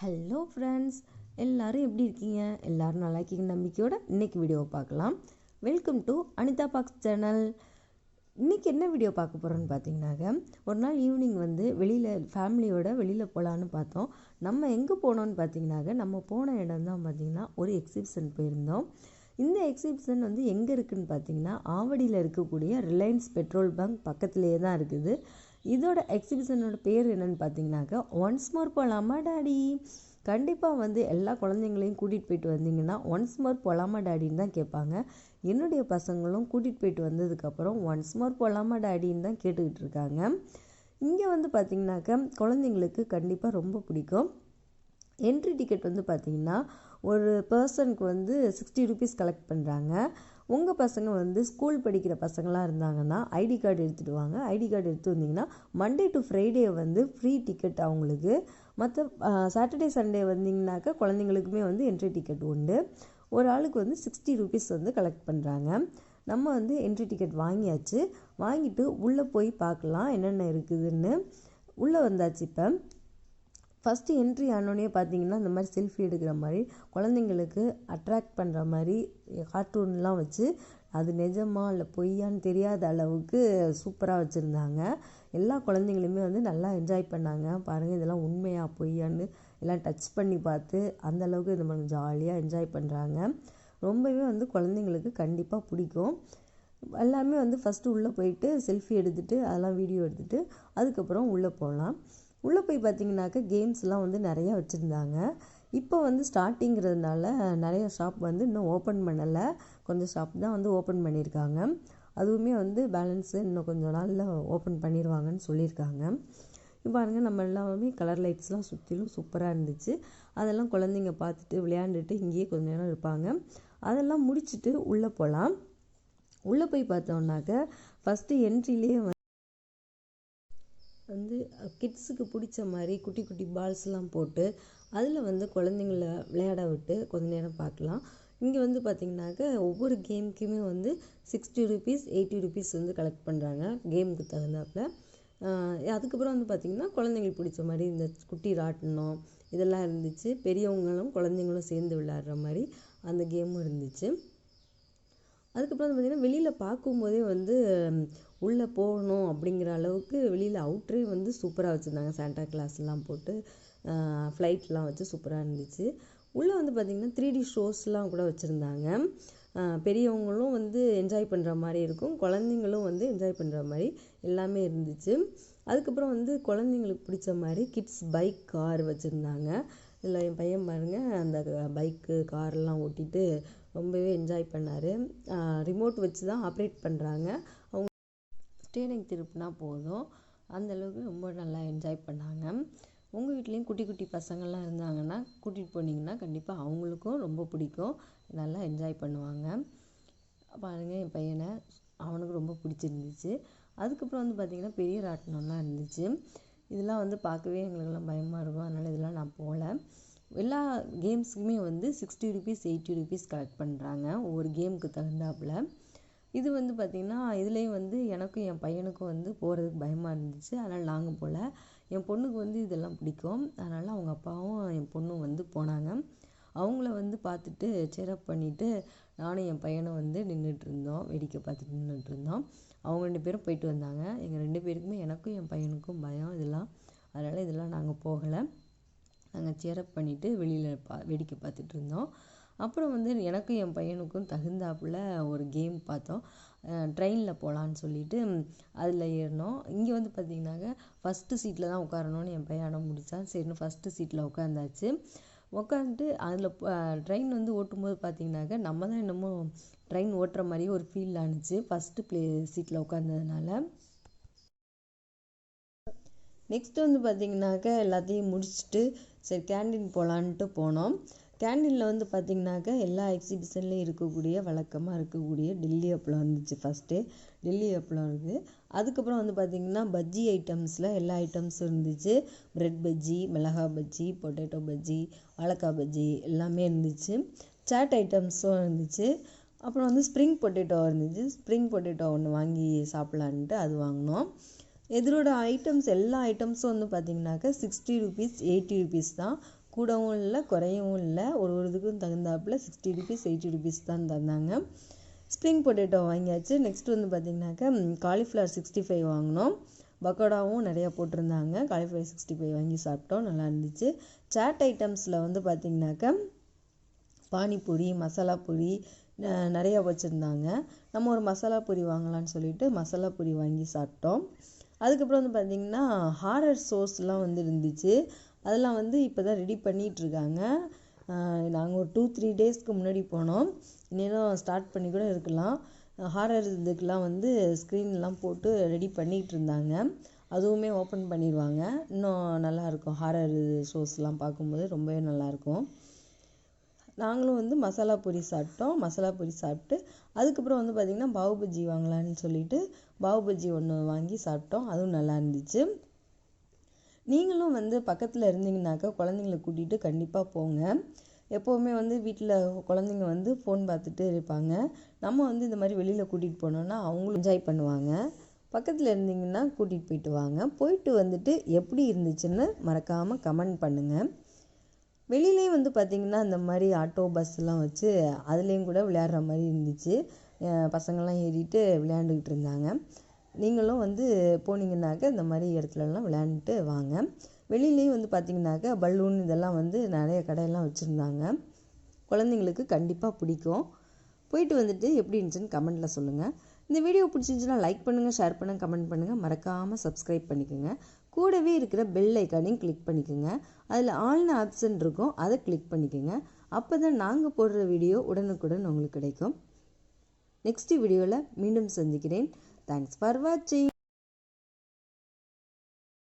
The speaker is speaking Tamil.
ஹலோ ஃப்ரெண்ட்ஸ், எல்லோரும் எப்படி இருக்கீங்க? எல்லோரும் நல்லா இருக்கீங்க நம்பிக்கையோட இன்றைக்கி வீடியோவை பார்க்கலாம். Welcome to Anitha box channel. இன்றைக்கி என்ன வீடியோ பார்க்க போகிறோன்னு பார்த்தீங்கன்னாக்க, ஒரு நாள் ஈவினிங் வெளியில் ஃபேமிலியோட வெளியில் போகலான்னு பார்த்தோம். நம்ம எங்கே போனோன்னு பார்த்தீங்கன்னாக்க, நம்ம போன இடம் தான் பார்த்திங்கன்னா ஒரு எக்ஸிபிஷன் போயிருந்தோம். இந்த எக்ஸிபிஷன் எங்கே இருக்குதுன்னு பார்த்தீங்கன்னா, ஆவடியில் இருக்கக்கூடிய ரிலையன்ஸ் பெட்ரோல் பங்க் பக்கத்துலேயே தான் இருக்குது. இதோட எக்ஸிபிஷனோட பேர் என்னென்னு பார்த்தீங்கன்னாக்கா, ஒன்ஸ் மோர் போகலாமா டாடி. கண்டிப்பாக எல்லா குழந்தைங்களையும் கூட்டிகிட்டு போயிட்டு வந்தீங்கன்னா ஒன்ஸ் மோர் போகலாமா டாடின்னு தான் கேட்பாங்க. என்னுடைய பசங்களும் கூட்டிகிட்டு போயிட்டு வந்ததுக்கப்புறம் ஒன்ஸ் மோர் போகலாமா டாடின்னு தான் கேட்டுக்கிட்டு இருக்காங்க. இங்கே பார்த்திங்கனாக்கா குழந்தைங்களுக்கு கண்டிப்பாக ரொம்ப பிடிக்கும். என்ட்ரி டிக்கெட் பார்த்திங்கன்னா ஒரு பர்சனுக்கு 60 ருபீஸ் கலெக்ட் பண்ணுறாங்க. உங்கள் பசங்க ஸ்கூல் படிக்கிற பசங்களாக இருந்தாங்கன்னா ஐடி கார்டு எடுத்துகிட்டு வாங்க. ஐடி கார்டு எடுத்து வந்தீங்கன்னா Monday to Friday free ticket அவங்களுக்கு. மற்ற சாட்டர்டே சண்டே வந்தீங்கன்னாக்கா குழந்தைங்களுக்குமே என்ட்ரி டிக்கெட் உண்டு. ஒரு ஆளுக்கு 60 ருபீஸ் கலெக்ட் பண்ணுறாங்க. நம்ம என்ட்ரி டிக்கெட் வாங்கியாச்சு. வாங்கிட்டு உள்ளே போய் பார்க்கலாம் என்னென்ன இருக்குதுன்னு. உள்ளே வந்தாச்சு. இப்போ ஃபஸ்ட்டு என்ட்ரி ஆனோடனே பார்த்தீங்கன்னா இந்த மாதிரி செல்ஃபி எடுக்கிற மாதிரி குழந்தைங்களுக்கு அட்ராக்ட் பண்ணுற மாதிரி கார்ட்டூன்லாம் வச்சு, அது நிஜமா இல்லை பொய்யான்னு தெரியாத அளவுக்கு சூப்பராக வச்சுருந்தாங்க. எல்லா குழந்தைங்களுமே நல்லா என்ஜாய் பண்ணாங்க. பாருங்கள், இதெல்லாம் உண்மையா பொய்யான்னு எல்லாம் டச் பண்ணி பார்த்து அந்தளவுக்கு இது பண்ண ஜாலியாக என்ஜாய் பண்ணுறாங்க. ரொம்பவே குழந்தைங்களுக்கு கண்டிப்பாக பிடிக்கும். எல்லாமே ஃபஸ்ட்டு உள்ளே போயிட்டு செல்ஃபி எடுத்துகிட்டு அதெல்லாம் வீடியோ எடுத்துகிட்டு அதுக்கப்புறம் உள்ளே போகலாம். உள்ளே போய் பார்த்திங்கனாக்கா கேம்ஸ்லாம் நிறையா வச்சுருந்தாங்க. இப்போ ஸ்டார்டிங்கிறதுனால நிறைய ஷாப் இன்னும் ஓப்பன் பண்ணலை. கொஞ்சம் ஷாப் தான் ஓப்பன் பண்ணியிருக்காங்க. அதுவுமே பேலன்ஸு இன்னும் கொஞ்சம் நாளில் ஓப்பன் பண்ணிடுவாங்கன்னு சொல்லியிருக்காங்க. இப்போ பாருங்கள், நம்ம எல்லாமே கலர் லைட்ஸ்லாம் சுற்றிலும் சூப்பராக இருந்துச்சு. அதெல்லாம் குழந்தைங்க பார்த்துட்டு விளையாண்டுட்டு இங்கேயே கொஞ்சம் நேரம் இருப்பாங்க. அதெல்லாம் முடிச்சுட்டு உள்ளே போகலாம். உள்ளே போய் பார்த்தோம்னாக்க ஃபஸ்ட்டு என்ட்ரிலேயே கிட்ஸுக்கு பிடிச்ச மாதிரி குட்டி குட்டி பால்ஸ்லாம் போட்டு அதில் குழந்தைங்கள விளையாட விட்டு கொஞ்ச நேரம் பார்க்கலாம். இங்கே பார்த்திங்கனாக்கா ஒவ்வொரு கேமுக்குமே 60 ருபீஸ் 80 ருபீஸ் கலெக்ட் பண்ணுறாங்க கேமுக்கு தகுந்தாப்பில். அதுக்கப்புறம் பார்த்திங்கன்னா குழந்தைங்களுக்கு பிடிச்ச மாதிரி இந்த குட்டி ராட்டினம் இதெல்லாம் இருந்துச்சு. பெரியவங்களும் குழந்தைங்களும் சேர்ந்து விளையாடுற மாதிரி அந்த கேமும் இருந்துச்சு. அதுக்கப்புறம் பார்த்திங்கன்னா வெளியில் பார்க்கும்போதே உள்ளே போகணும் அப்படிங்கிற அளவுக்கு வெளியில் அவுட்ரே சூப்பராக வச்சுருந்தாங்க. சாண்டா கிளாஸ்லாம் போட்டு ஃப்ளைட்லாம் வச்சு சூப்பராக இருந்துச்சு. உள்ளே பார்த்திங்கன்னா 3D ஷோஸ்லாம் கூட வச்சுருந்தாங்க. பெரியவங்களும் என்ஜாய் பண்ணுற மாதிரி இருக்கும், குழந்தைங்களும் என்ஜாய் பண்ணுற மாதிரி எல்லாமே இருந்துச்சு. அதுக்கப்புறம் குழந்தைங்களுக்கு பிடிச்ச மாதிரி கிட்ஸ் பைக் கார் வச்சுருந்தாங்க. இதில் என் பையன் பாருங்கள், அந்த பைக்கு கார்லாம் ஓட்டிகிட்டு ரொம்பவே என்ஜாய் பண்ணார். ரிமோட் வச்சு தான் ஆப்ரேட் பண்ணுறாங்க. அவங்க ஸ்டேரிங் திருப்பினா போதும். அந்தளவுக்கு ரொம்ப நல்லா என்ஜாய் பண்ணாங்க. உங்கள் வீட்லேயும் குட்டி குட்டி பசங்கள்லாம் இருந்தாங்கன்னா கூட்டிகிட்டு போனீங்கன்னா கண்டிப்பாக அவங்களுக்கும் ரொம்ப பிடிக்கும், நல்லா என்ஜாய் பண்ணுவாங்க. பாருங்கள், என் பையனை அவனுக்கு ரொம்ப பிடிச்சிருந்துச்சு. அதுக்கப்புறம் பார்த்திங்கன்னா பெரிய ராட்டினம்லாம் இருந்துச்சு. இதெல்லாம் பார்க்கவே எங்களுக்கெல்லாம் பயமாக இருக்கும். அதனால் இதெல்லாம் நான் போகல. எல்லா கேம்ஸுக்குமே 60 ருபீஸ் 80 ருபீஸ் கலெக்ட் பண்ணுறாங்க ஒவ்வொரு கேமுக்கு தகுந்தாப்பில். இது பார்த்திங்கன்னா இதுலேயும் எனக்கும் என் பையனுக்கும் போகிறதுக்கு பயமாக இருந்துச்சு. அதனால் நாங்கள் போகல. என் பொண்ணுக்கு இதெல்லாம் பிடிக்கும். அதனால் அவங்க அப்பாவும் என் பொண்ணும் போனாங்க. அவங்கள பார்த்துட்டு சேரப் பண்ணிவிட்டு நானும் என் பையனும் நின்றுட்டுருந்தோம், வேடிக்கை பார்த்துட்டு நின்றுட்டுருந்தோம். அவங்க 2 பேரும் போயிட்டு வந்தாங்க. எங்கள் 2 பேருக்குமே எனக்கும் என் பையனுக்கும் பயம் இதெல்லாம். அதனால் இதெல்லாம் நாங்கள் போகலை. நாங்கள் சேரப் பண்ணிவிட்டு வெளியில் வேடிக்கை பார்த்துட்டு இருந்தோம். அப்புறம் எனக்கும் என் பையனுக்கும் தகுந்தாப்பில் ஒரு கேம் பார்த்தோம். ட்ரெயினில் போகலான்னு சொல்லிட்டு அதில் ஏறினோம். இங்கே பார்த்திங்கனாக்க ஃபஸ்ட்டு சீட்டில் தான் உட்காரணும்னு என் பையன் அடம் முடித்தான். சரின்னு ஃபஸ்ட்டு சீட்டில் உட்காந்தாச்சு. உட்காந்துட்டு அதில் ட்ரெயின் ஓட்டும்போது பார்த்திங்கனாக்க நம்ம தான் என்னமோ ட்ரெயின் ஓட்டுற மாதிரியே ஒரு ஃபீல் ஆணுச்சு ஃபஸ்ட்டு சீட்டில் உட்காந்ததுனால. நெக்ஸ்ட்டு பார்த்திங்கனாக்க எல்லாத்தையும் முடிச்சுட்டு சரி கேண்டீன் போகலான்ட்டு போனோம். கேண்டீனில் பார்த்திங்கனாக்க எல்லா எக்ஸிபிஷன்லேயும் இருக்கக்கூடிய வழக்கமாக இருக்கக்கூடிய டெல்லி அப்பளம் இருந்துச்சு. ஃபஸ்ட்டு டெல்லி அப்பளம் இருக்குது. அதுக்கப்புறம் பார்த்திங்கன்னா பஜ்ஜி ஐட்டம்ஸில் எல்லா ஐட்டம்ஸும் இருந்துச்சு. ப்ரெட் பஜ்ஜி, மிளகா பஜ்ஜி, பொட்டேட்டோ பஜ்ஜி, வாழைக்காய் பஜ்ஜி எல்லாமே இருந்துச்சு. சாட் ஐட்டம்ஸும் இருந்துச்சு. அப்புறம் ஸ்ப்ரிங் பொட்டேட்டோ இருந்துச்சு. ஸ்ப்ரிங் பொட்டேட்டோ ஒன்று வாங்கி சாப்பிட்லான்ட்டு அது வாங்கினோம். இதோட ஐட்டம்ஸ் எல்லா ஐட்டம்ஸும் பார்த்திங்கனாக்கா 60 ருபீஸ் 80 ருபீஸ் தான். கூடவும் இல்லை குறையவும் இல்லை, ஒரு இதுக்கும் தகுந்தாப்பில் 60 ருபீஸ் 80 ருபீஸ் தான் தந்தாங்க. ஸ்ப்ரிங் பொட்டேட்டோ வாங்கியாச்சு. நெக்ஸ்ட் வந்து பார்த்திங்கனாக்கா காலிஃப்ளவர் 65 வாங்கினோம். பக்கோடாவும் நிறையா போட்டிருந்தாங்க. காலிஃப்ளவர் 65 வாங்கி சாப்பிட்டோம், நல்லா இருந்துச்சு. சாட் ஐட்டம்ஸில் வந்து பார்த்திங்கனாக்கா பானிபூரி, மசாலா பூரி நிறையா வச்சுருந்தாங்க. நம்ம ஒரு மசாலா பூரி வாங்கலான்னு சொல்லிட்டு மசாலா பூரி வாங்கி சாப்பிட்டோம். அதுக்கப்புறம் வந்து பார்த்திங்கன்னா ஹாரர் ஷோஸ்லாம் வந்து இருந்துச்சு. அதெல்லாம் வந்து இப்போ தான் ரெடி பண்ணிகிட்ருக்காங்க. நாங்கள் ஒரு 2-3 டேஸ்க்கு முன்னாடி போனோம். இன்னும் ஸ்டார்ட் பண்ணி கூட இருக்கலாம். ஹாரர் இதுக்கெலாம் வந்து ஸ்க்ரீன்லாம் போட்டு ரெடி பண்ணிகிட்டு இருந்தாங்க. அதுவுமே ஓப்பன் பண்ணிடுவாங்க. இன்னும் நல்லாயிருக்கும். ஹாரர் ஷோஸ்லாம் பார்க்கும்போது ரொம்பவே நல்லாயிருக்கும். நாங்களும் வந்து மசாலா பூரி சாப்பிட்டோம். மசாலா பூரி சாப்பிட்டு அதுக்கப்புறம் வந்து பார்த்திங்கன்னா பாவு பஜ்ஜி வாங்கலான்னு சொல்லிட்டு பாவு பஜ்ஜி ஒன்று வாங்கி சாப்பிட்டோம். அதுவும் நல்லா இருந்துச்சு. நீங்களும் வந்து பக்கத்தில் இருந்தீங்கன்னாக்கா குழந்தைங்கள கூட்டிகிட்டு கண்டிப்பாக போங்க. எப்போவுமே வந்து வீட்டில் குழந்தைங்க வந்து ஃபோன் பார்த்துட்டு இருப்பாங்க. நம்ம வந்து இந்த மாதிரி வெளியில் கூட்டிகிட்டு போனோன்னா அவங்களும் என்ஜாய் பண்ணுவாங்க. பக்கத்தில் இருந்தீங்கன்னா கூட்டிகிட்டு போயிட்டு வாங்க. போயிட்டு வந்துட்டு எப்படி இருந்துச்சுன்னு மறக்காமல் கமெண்ட் பண்ணுங்கள். வெளியிலே வந்து பார்த்திங்கன்னா இந்த மாதிரி ஆட்டோ பஸ்லாம் வச்சு அதுலேயும் கூட விளையாடுற மாதிரி இருந்துச்சு. பசங்கள்லாம் ஏறிட்டு விளையாண்டுக்கிட்டு இருந்தாங்க. நீங்களும் வந்து போனீங்கன்னாக்க இந்த மாதிரி இடத்துலலாம் விளையாண்டுட்டு வாங்க. வெளியிலேயும் வந்து பார்த்திங்கனாக்கா பலூன் இதெல்லாம் வந்து நிறைய கடையெல்லாம் வச்சுருந்தாங்க. குழந்தைங்களுக்கு கண்டிப்பாக பிடிக்கும். போயிட்டு வந்துட்டு எப்படி இருந்துச்சுன்னு கமெண்ட்டில் சொல்லுங்கள். இந்த வீடியோ பிடிச்சிருந்துச்சுன்னா லைக் பண்ணுங்கள், ஷேர் பண்ணுங்கள், கமெண்ட் பண்ணுங்கள். மறக்காமல் சப்ஸ்கிரைப் பண்ணிக்கோங்க. கூடவே இருக்கிற பெல் ஐக்கானையும் கிளிக் பண்ணிக்கோங்க. அதில் ஆல்னு ஆப்ஷன் இருக்கும், அதை கிளிக் பண்ணிக்கோங்க. அப்போ தான் நாங்கள் போடுற வீடியோ உடனுக்குடன் உங்களுக்கு கிடைக்கும். நெக்ஸ்ட் வீடியோவில் மீண்டும் சந்திக்கிறேன். தேங்க்ஸ் ஃபார் வாட்சிங்.